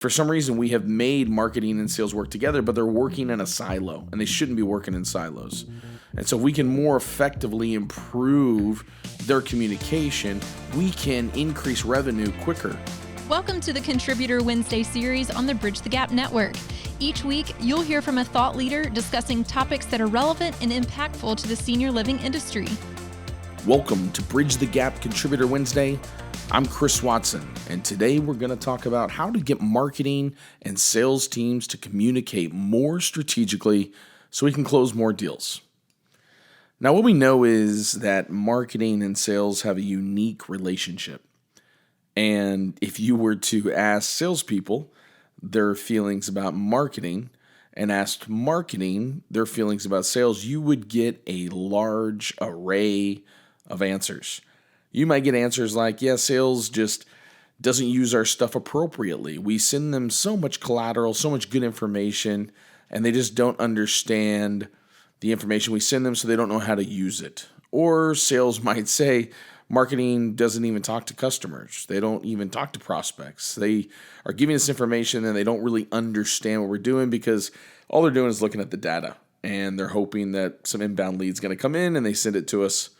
For some reason, we have made marketing and sales work together, but they're working in a silo, and they shouldn't be working in silos. And so if we can more effectively improve their communication, we can increase revenue quicker. Welcome to the Contributor Wednesday series on the Bridge the Gap Network. Each week, you'll hear from a thought leader discussing topics that are relevant and impactful to the senior living industry. Welcome to Bridge the Gap Contributor Wednesday. I'm Chris Watson, and today we're going to talk about how to get marketing and sales teams to communicate more strategically so we can close more deals. Now, what we know is that marketing and sales have a unique relationship. And if you were to ask salespeople their feelings about marketing and asked marketing their feelings about sales, you would get a large array of answers. You might get answers like, yeah, sales just doesn't use our stuff appropriately. We send them so much collateral, so much good information, and they just don't understand the information we send them, so they don't know how to use it. Or sales might say, marketing doesn't even talk to customers. They don't even talk to prospects. They are giving us information and they don't really understand what we're doing because all they're doing is looking at the data and they're hoping that some inbound lead's going to come in and they send it to us.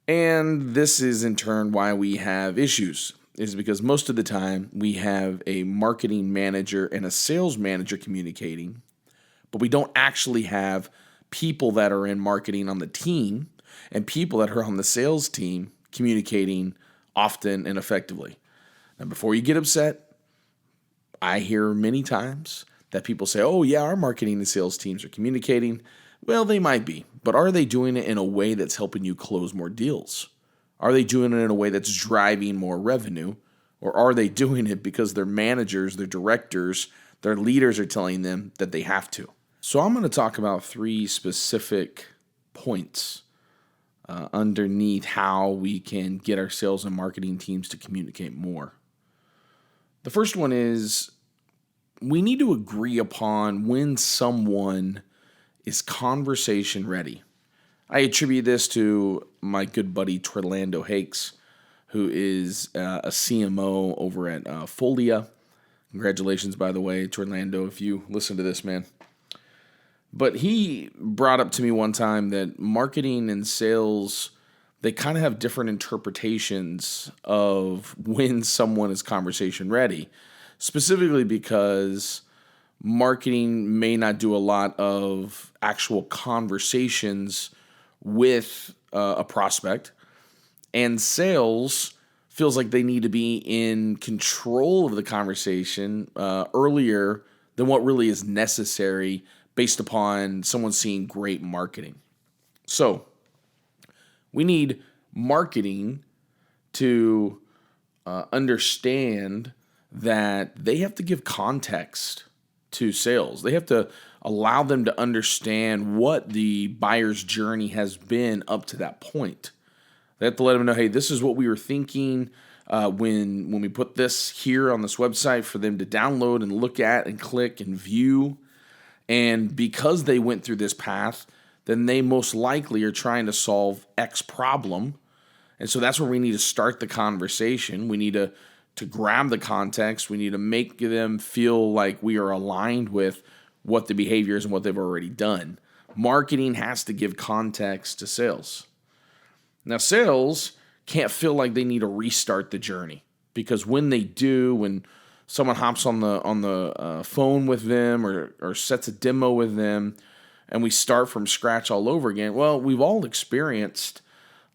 And this is in turn why we have issues, is because most of the time we have a marketing manager and a sales manager communicating, but we don't actually have people that are in marketing on the team and people that are on the sales team communicating often and effectively. Now, before you get upset, I hear many times that people say, oh yeah, our marketing and sales teams are communicating. Well, they might be, but are they doing it in a way that's helping you close more deals? Are they doing it in a way that's driving more revenue? Or are they doing it because their managers, their directors, their leaders are telling them that they have to? So I'm going to talk about three specific points underneath how we can get our sales and marketing teams to communicate more. The first one is we need to agree upon when someone is conversation ready. I attribute this to my good buddy Torlando Hakes, who is a CMO over at Folia. Congratulations, by the way, Torlando, if you listen to this, man. But he brought up to me one time that marketing and sales, they kind of have different interpretations of when someone is conversation ready, specifically because marketing may not do a lot of actual conversations with a prospect, and sales feels like they need to be in control of the conversation earlier than what really is necessary based upon someone seeing great marketing. So we need marketing to understand that they have to give context to sales. They have to allow them to understand what the buyer's journey has been up to that point. They have to let them know, hey, this is what we were thinking when we put this here on this website for them to download and look at and click and view. And because they went through this path, then they most likely are trying to solve X problem. And so that's where we need to start the conversation. We need to grab the context. We need to make them feel like we are aligned with what the behavior is and what they've already done. Marketing has to give context to sales. Now, sales can't feel like they need to restart the journey, because when they do, when someone hops on the phone with them or sets a demo with them, and we start from scratch all over again, well, we've all experienced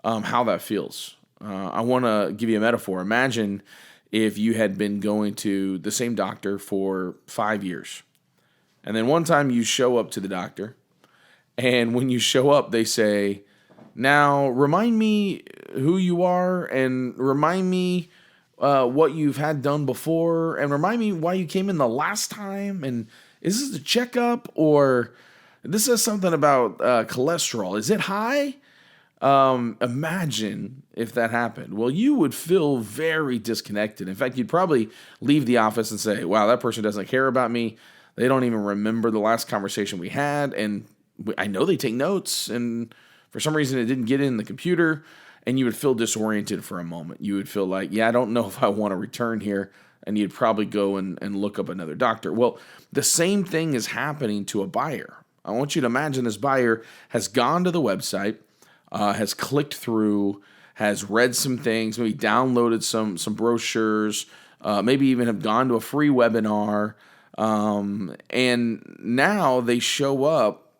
how that feels. I want to give you a metaphor. Imagine if you had been going to the same doctor for 5 years. And then one time you show up to the doctor, and when you show up, they say, now remind me who you are and remind me what you've had done before and remind me why you came in the last time. And is this a checkup, or this says something about cholesterol? Is it high? Imagine if that happened. Well, you would feel very disconnected. In fact, you'd probably leave the office and say, wow, that person doesn't care about me. They don't even remember the last conversation we had. And I know they take notes, and for some reason it didn't get in the computer, and you would feel disoriented for a moment. You would feel like, yeah, I don't know if I want to return here. and you'd probably go and look up another doctor. Well, the same thing is happening to a buyer. I want you to imagine this buyer has gone to the website, has clicked through, has read some things, maybe downloaded some brochures, maybe even have gone to a free webinar, and now they show up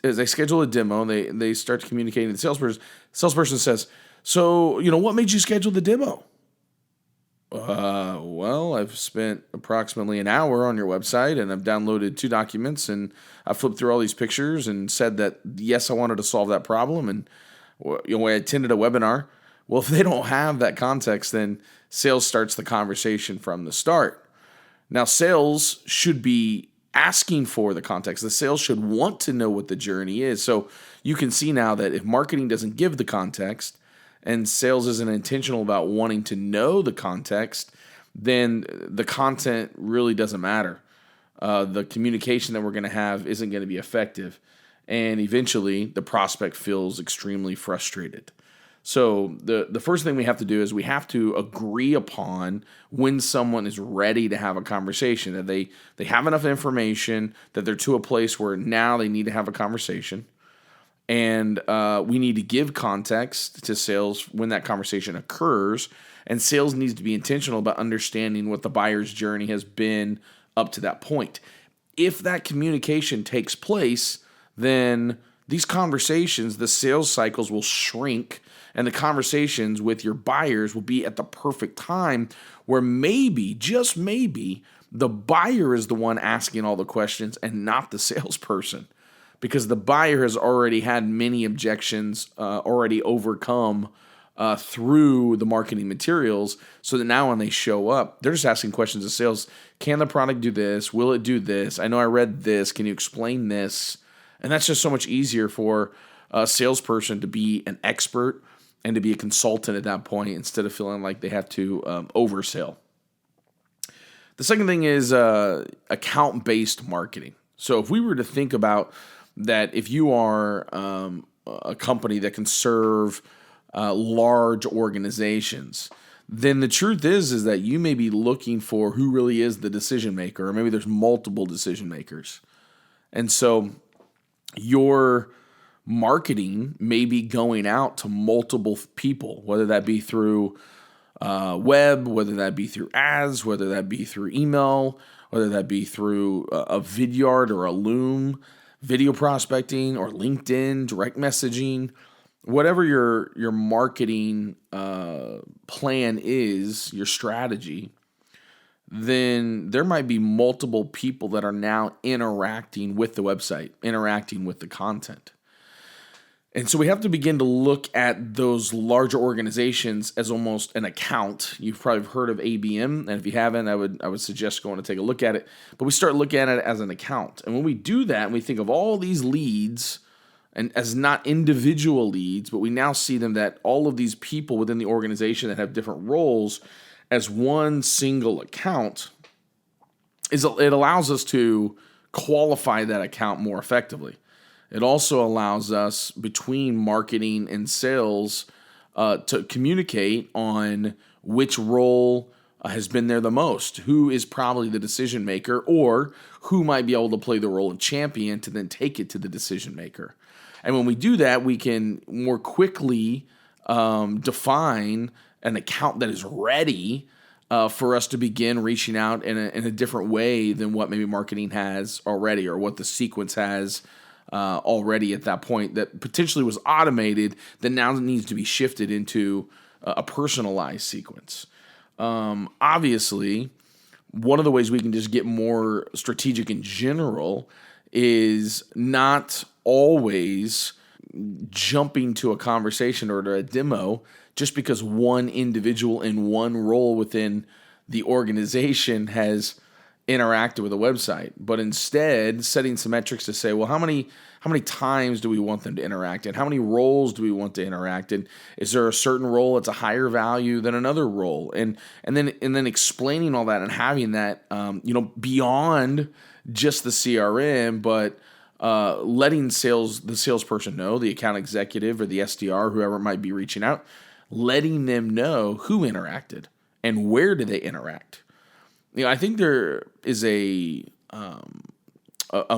as they schedule a demo. They start communicating to the salesperson. Salesperson says, "So, what made you schedule the demo?" Well, I've spent approximately an hour on your website, and I've downloaded 2 documents, and I flipped through all these pictures and said that, yes, I wanted to solve that problem, and I attended a webinar. Well, if they don't have that context, then sales starts the conversation from the start. Now, sales should be asking for the context. The sales should want to know what the journey is. So you can see now that if marketing doesn't give the context, and sales isn't intentional about wanting to know the context, then the content really doesn't matter. The communication that we're going to have isn't going to be effective. And eventually, the prospect feels extremely frustrated. So the first thing we have to do is we have to agree upon when someone is ready to have a conversation, that they have enough information, that they're to a place where now they need to have a conversation. And we need to give context to sales when that conversation occurs. And sales needs to be intentional about understanding what the buyer's journey has been up to that point. If that communication takes place, then these conversations, the sales cycles will shrink, and the conversations with your buyers will be at the perfect time where maybe, just maybe, the buyer is the one asking all the questions and not the salesperson. Because the buyer has already had many objections already overcome through the marketing materials, so that now when they show up, they're just asking questions of sales. Can the product do this? Will it do this? I know I read this. Can you explain this? And that's just so much easier for a salesperson to be an expert and to be a consultant at that point instead of feeling like they have to oversell. The second thing is account-based marketing. So if we were to think about that, if you are a company that can serve large organizations, then the truth is that you may be looking for who really is the decision maker, or maybe there's multiple decision makers. And so your marketing may be going out to multiple people, whether that be through web, whether that be through ads, whether that be through email, whether that be through a Vidyard or a Loom, video prospecting, or LinkedIn, direct messaging. Whatever your marketing plan is, your strategy, then there might be multiple people that are now interacting with the website, interacting with the content. And so we have to begin to look at those larger organizations as almost an account. You've probably heard of ABM, and if you haven't, I would suggest going to take a look at it. But we start looking at it as an account. And when we do that, and we think of all these leads and as not individual leads, but we now see them that all of these people within the organization that have different roles as one single account, it allows us to qualify that account more effectively. It also allows us, between marketing and sales, to communicate on which role has been there the most, who is probably the decision maker, or who might be able to play the role of champion to then take it to the decision maker. And when we do that, we can more quickly define an account that is ready for us to begin reaching out in a different way than what maybe marketing has already, or what the sequence has already at that point, that potentially was automated, that now needs to be shifted into a personalized sequence. Obviously, one of the ways we can just get more strategic in general is not always jumping to a conversation or to a demo just because one individual in one role within the organization has interacted with a website, but instead setting some metrics to say, well, how many times do we want them to interact, and how many roles do we want to interact, and is there a certain role that's a higher value than another role, and then explaining all that and having that beyond just the CRM, but letting the salesperson know, the account executive or the SDR, whoever might be reaching out, letting them know who interacted and where did they interact. I think there is a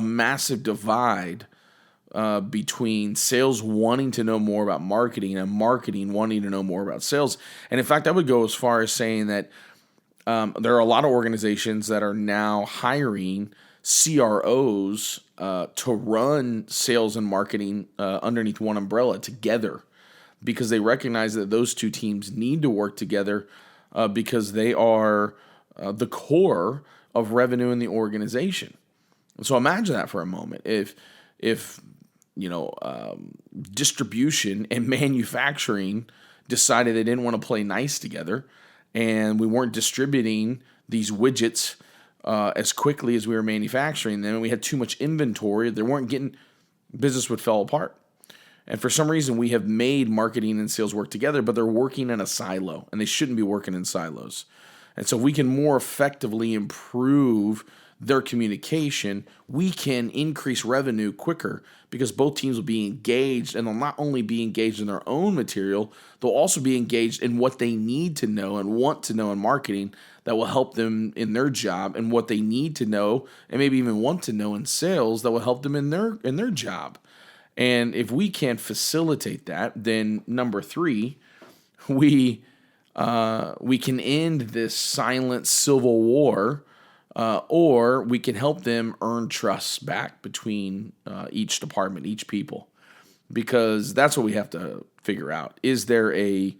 massive divide between sales wanting to know more about marketing and marketing wanting to know more about sales. And in fact, I would go as far as saying that there are a lot of organizations that are now hiring CROs to run sales and marketing underneath one umbrella together, because they recognize that those two teams need to work together because they are the core of revenue in the organization. So imagine that for a moment. If distribution and manufacturing decided they didn't want to play nice together, and we weren't distributing these widgets as quickly as we were manufacturing them, and we had too much inventory, business would fall apart. And for some reason, we have made marketing and sales work together, but they're working in a silo, and they shouldn't be working in silos. And so we can more effectively improve their communication. We can increase revenue quicker because both teams will be engaged, and they'll not only be engaged in their own material, they'll also be engaged in what they need to know and want to know in marketing that will help them in their job, and what they need to know and maybe even want to know in sales that will help them in their job. And if we can facilitate that, then number 3, we can end this silent civil war, or we can help them earn trust back between each department, each people, because that's what we have to figure out. Is there a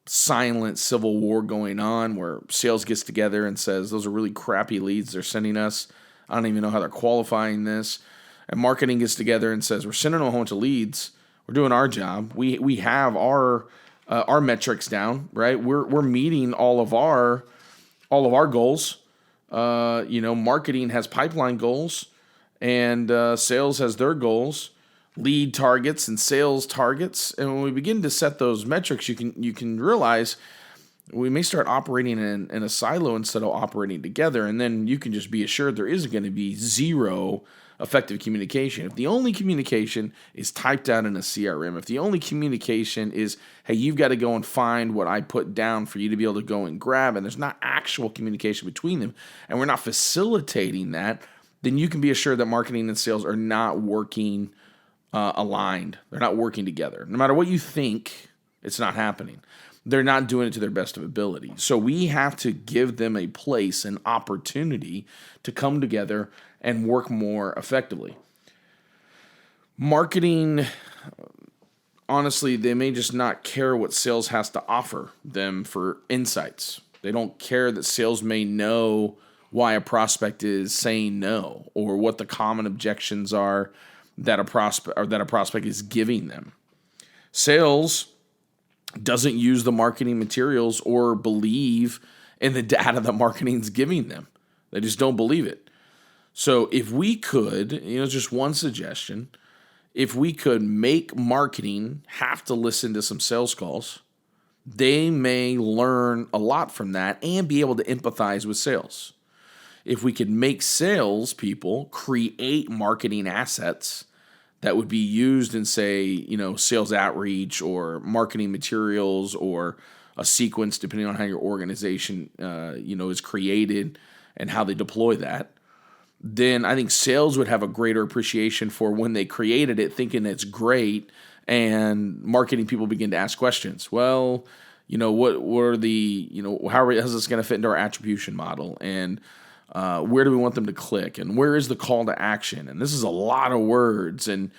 silent civil war going on where sales gets together and says, those are really crappy leads they're sending us, I don't even know how they're qualifying this, and marketing gets together and says, we're sending them a whole bunch of leads, we're doing our job, we have our metrics down, right? We're meeting all of our goals. Marketing has pipeline goals, and sales has their goals, lead targets and sales targets. And when we begin to set those metrics, you can realize we may start operating in a silo instead of operating together. And then you can just be assured there is going to be zero effective communication. If the only communication is typed out in a CRM, if the only communication is, hey, you've got to go and find what I put down for you to be able to go and grab, and there's not actual communication between them, and we're not facilitating that, then you can be assured that marketing and sales are not working aligned. They're not working together. No matter what you think, it's not happening. They're not doing it to their best of ability. So we have to give them a place, an opportunity to come together and work more effectively. Marketing, honestly, they may just not care what sales has to offer them for insights. They don't care that sales may know why a prospect is saying no, or what the common objections are that a prospect is giving them. Sales doesn't use the marketing materials or believe in the data that marketing's giving them. They just don't believe it. So if we could, just one suggestion, if we could make marketing have to listen to some sales calls, they may learn a lot from that and be able to empathize with sales. If we could make sales people create marketing assets that would be used in, say, sales outreach or marketing materials or a sequence, depending on how your organization, is created and how they deploy that, then I think sales would have a greater appreciation for when they created it, thinking it's great, and marketing people begin to ask questions. Well, what are the, how is this going to fit into our attribution model? And where do we want them to click? And where is the call to action? And this is a lot of words. And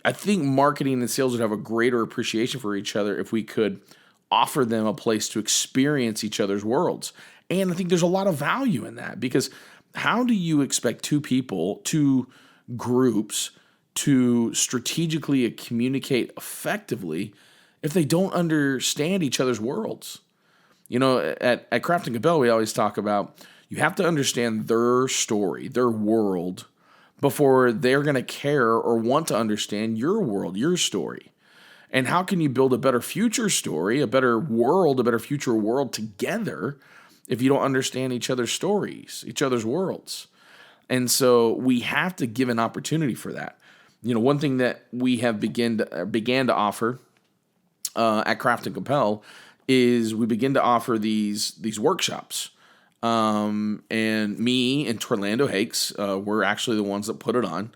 I think marketing and sales would have a greater appreciation for each other if we could offer them a place to experience each other's worlds. And I think there's a lot of value in that, because how do you expect two groups to strategically communicate effectively if they don't understand each other's worlds? At Craft and Compel, we always talk about you have to understand their story, their world, before they're going to care or want to understand your world, your story. And how can you build a better future story, a better world, a better future world together if you don't understand each other's stories, each other's worlds? And so we have to give an opportunity for that. One thing that we have began to offer at Craft and Compel is we begin to offer these workshops And me and Torlando Hakes, we're actually the ones that put it on.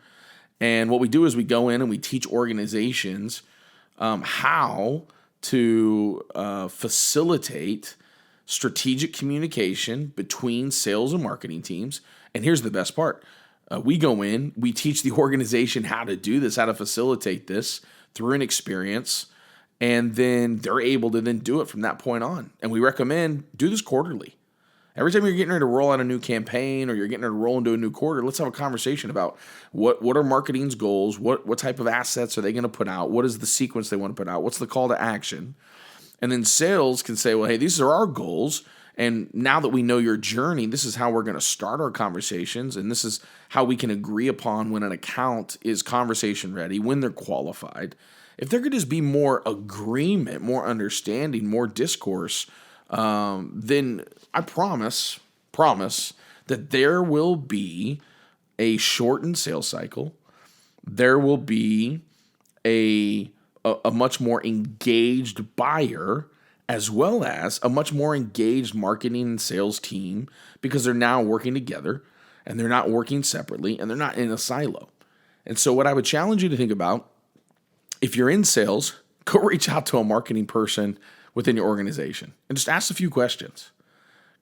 And what we do is we go in and we teach organizations how to facilitate strategic communication between sales and marketing teams. And here's the best part. We go in, we teach the organization how to do this, how to facilitate this through an experience, and then they're able to then do it from that point on. And we recommend do this quarterly. Every time you're getting ready to roll out a new campaign or you're getting ready to roll into a new quarter, let's have a conversation about what are marketing's goals, what type of assets are they going to put out, what is the sequence they want to put out, what's the call to action. And then sales can say, well, hey, these are our goals. And now that we know your journey, this is how we're going to start our conversations. And this is how we can agree upon when an account is conversation ready, when they're qualified. If there could just be more agreement, more understanding, more discourse, then I promise that there will be a shortened sales cycle. There will be a much more engaged buyer, as well as a much more engaged marketing and sales team, because they're now working together and they're not working separately and they're not in a silo. And so what I would challenge you to think about, if you're in sales, go reach out to a marketing person within your organization and just ask a few questions.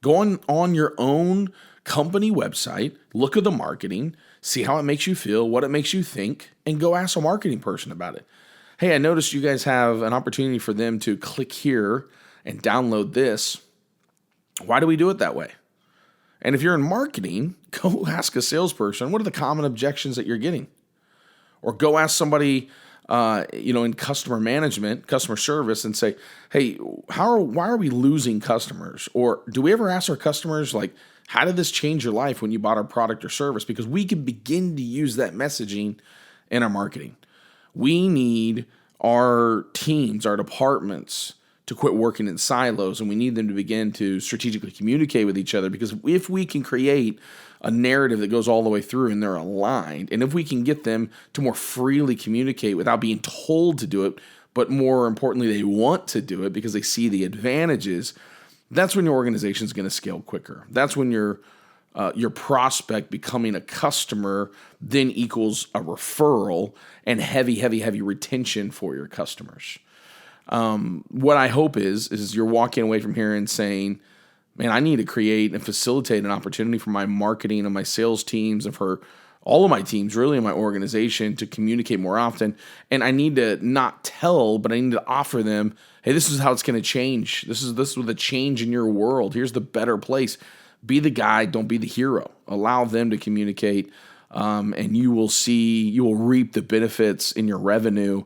Go on your own company website, look at the marketing, see how it makes you feel, what it makes you think, and go ask a marketing person about it. Hey, I noticed you guys have an opportunity for them to click here and download this. Why do we do it that way? And if you're in marketing, go ask a salesperson, what are the common objections that you're getting? Or go ask somebody in customer management, customer service, and say, hey, why are we losing customers? Or do we ever ask our customers, like, how did this change your life when you bought our product or service? Because we can begin to use that messaging in our marketing. We need our teams, our departments to quit working in silos, and we need them to begin to strategically communicate with each other, because if we can create a narrative that goes all the way through and they're aligned, and if we can get them to more freely communicate without being told to do it, but more importantly, they want to do it because they see the advantages, that's when your organization is going to scale quicker. That's when your prospect becoming a customer then equals a referral and heavy retention for your customers. What I hope is you're walking away from here and saying, man, I need to create and facilitate an opportunity for my marketing and my sales teams and for all of my teams really in my organization to communicate more often. And I need to not tell, but I need to offer them, hey, this is how it's going to change. This is with a change in your world. Here's the better place. Be the guy, don't be the hero. Allow them to communicate, and you will reap the benefits in your revenue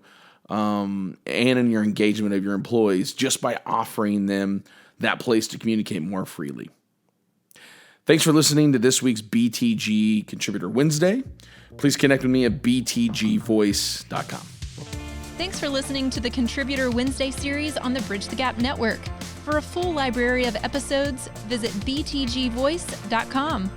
and in your engagement of your employees just by offering them that place to communicate more freely. Thanks for listening to this week's BTG Contributor Wednesday. Please connect with me at btgvoice.com. Thanks for listening to the Contributor Wednesday series on the Bridge the Gap Network. For a full library of episodes, visit btgvoice.com.